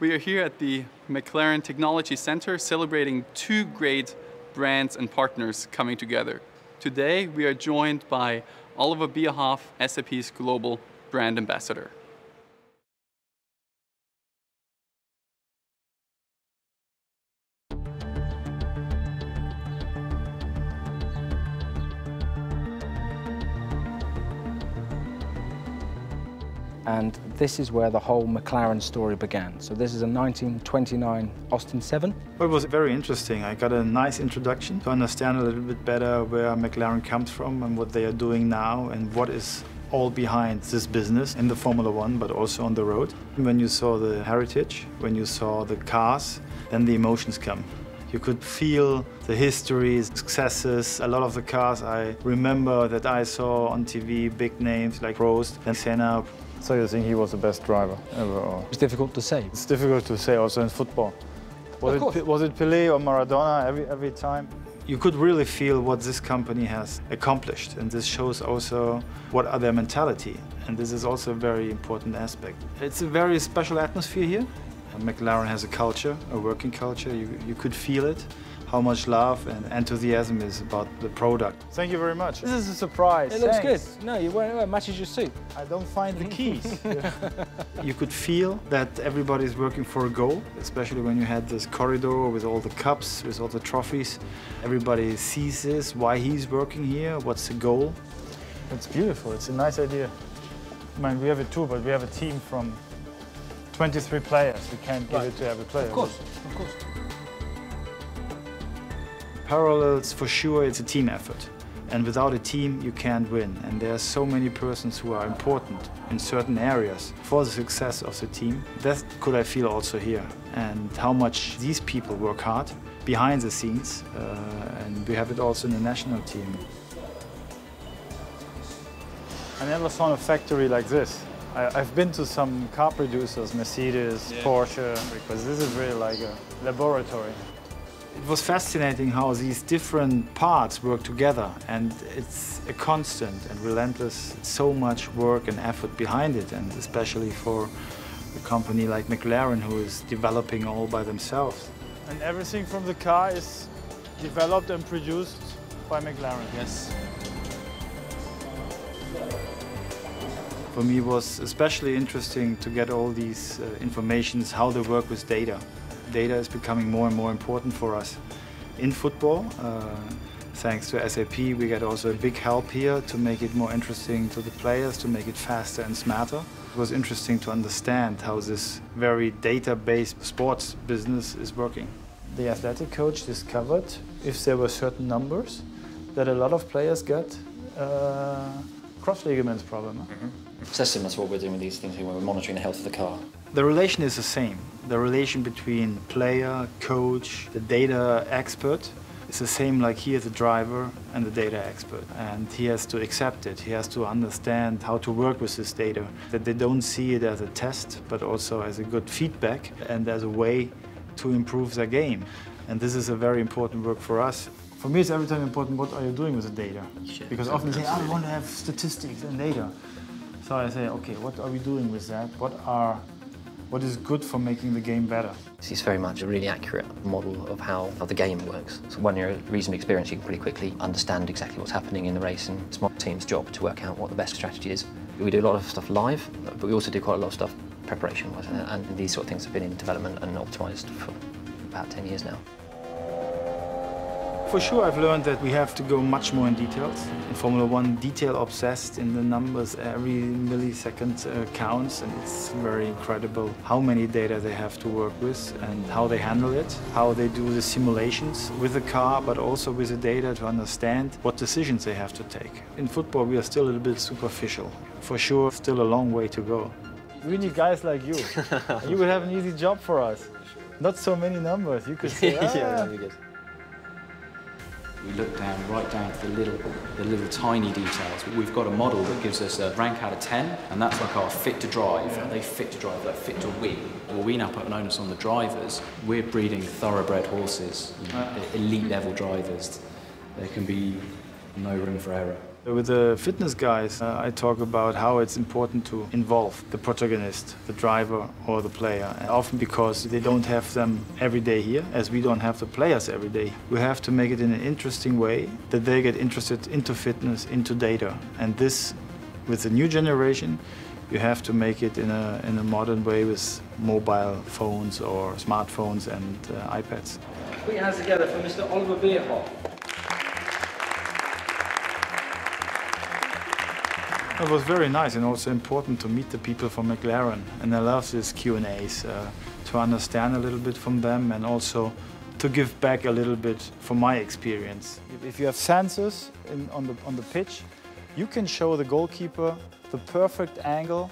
We are here at the McLaren Technology Center celebrating two great brands and partners coming together. Today we are joined by Oliver Bierhoff, SAP's Global Brand Ambassador. And this is where the whole McLaren story began. So this is a 1929 Austin 7. Well, it was very interesting. I got a nice introduction to understand a little bit better where McLaren comes from and what they are doing now and what is all behind this business in the Formula One, but also on the road. When you saw the heritage, when you saw the cars, then the emotions come. You could feel the history, successes. A lot of the cars I remember that I saw on TV, big names like Prost and Senna. So you think he was the best driver ever? Or? It's difficult to say. It's difficult to say also in football. Was it Pelé or Maradona every time? You could really feel what this company has accomplished, and this shows also what are their mentality. And this is also a very important aspect. It's a very special atmosphere here. McLaren has a culture, a working culture. You could feel it, how much love and enthusiasm is about the product. Thank you very much. This is a surprise. It looks good. No, it matches your suit. I don't find the keys. You could feel that everybody is working for a goal, especially when you had this corridor with all the cups, with all the trophies. Everybody sees this, why he's working here, what's the goal. It's beautiful. It's a nice idea. I mean, we have it too, but we have a team from 23 players. We can't give it to every player. Of course, of course. Parallels, for sure, it's a team effort. And without a team, you can't win. And there are so many persons who are important in certain areas for the success of the team. That could I feel also here. And how much these people work hard behind the scenes. And we have it also in the national team. I never saw a factory like this. I've been to some car producers, Mercedes, Porsche, because this is really like a laboratory. It was fascinating how these different parts work together, and it's a constant and relentless, so much work and effort behind it, and especially for a company like McLaren who is developing all by themselves. And everything from the car is developed and produced by McLaren. Yes. For me it was especially interesting to get all these informations, how they work with data. Data is becoming more and more important for us in football. Thanks to SAP, we get also a big help here to make it more interesting to the players, to make it faster and smarter. It was interesting to understand how this very data-based sports business is working. The athletic coach discovered, if there were certain numbers, that a lot of players got cross ligaments problem. So similar to what we're doing with these things when we're monitoring the health of the car. The relation is the same. The relation between player, coach, the data expert is the same like he is the driver and the data expert. And he has to accept it. He has to understand how to work with this data. That they don't see it as a test, but also as a good feedback and as a way to improve their game. And this is a very important work for us. For me, it's every time important, what are you doing with the data? Because often they say, I want to have statistics and data. So I say, okay, what are we doing with that? What is good for making the game better? It's very much a really accurate model of how the game works. So when you're reasonably experienced, you can pretty quickly understand exactly what's happening in the race, and it's my team's job to work out what the best strategy is. We do a lot of stuff live, but we also do quite a lot of stuff preparation-wise, and these sort of things have been in development and optimised for about 10 years now. For sure, I've learned that we have to go much more in details. In Formula One, detail-obsessed in the numbers. Every millisecond counts, and it's very incredible how many data they have to work with and how they handle it, how they do the simulations with the car, but also with the data to understand what decisions they have to take. In football, we are still a little bit superficial. For sure, still a long way to go. We need guys like you. You would have an easy job for us. Not so many numbers. You could say, Yeah, that'd be good. We look right down to the little tiny details. We've got a model that gives us a rank out of 10, and that's like our fit to drive. Are they fit to drive? Like fit to win? Well, we now put an onus on the drivers. We're breeding thoroughbred horses, elite level drivers. There can be no room for error. With the fitness guys, I talk about how it's important to involve the protagonist, the driver or the player. And often because they don't have them every day here, as we don't have the players every day. We have to make it in an interesting way that they get interested into fitness, into data. And this, with the new generation, you have to make it in a modern way with mobile phones or smartphones and iPads. Put your hands together for Mr. Oliver Bierhoff. It was very nice and also important to meet the people from McLaren, and I love these Q&As to understand a little bit from them and also to give back a little bit from my experience. If you have sensors on the pitch, you can show the goalkeeper the perfect angle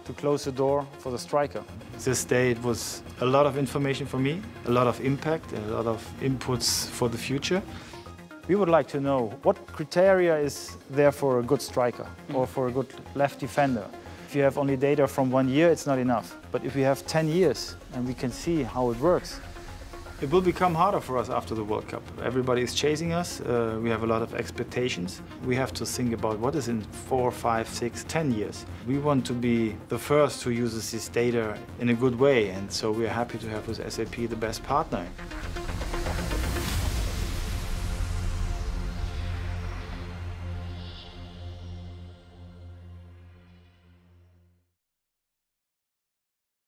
to close the door for the striker. This day it was a lot of information for me, a lot of impact, a lot of inputs for the future. We would like to know what criteria is there for a good striker or for a good left defender. If you have only data from 1 year, it's not enough. But if we have 10 years and we can see how it works. It will become harder for us after the World Cup. Everybody is chasing us. We have a lot of expectations. We have to think about what is in 4, 5, 6, 10 years. We want to be the first who uses this data in a good way. And so we are happy to have with SAP the best partner.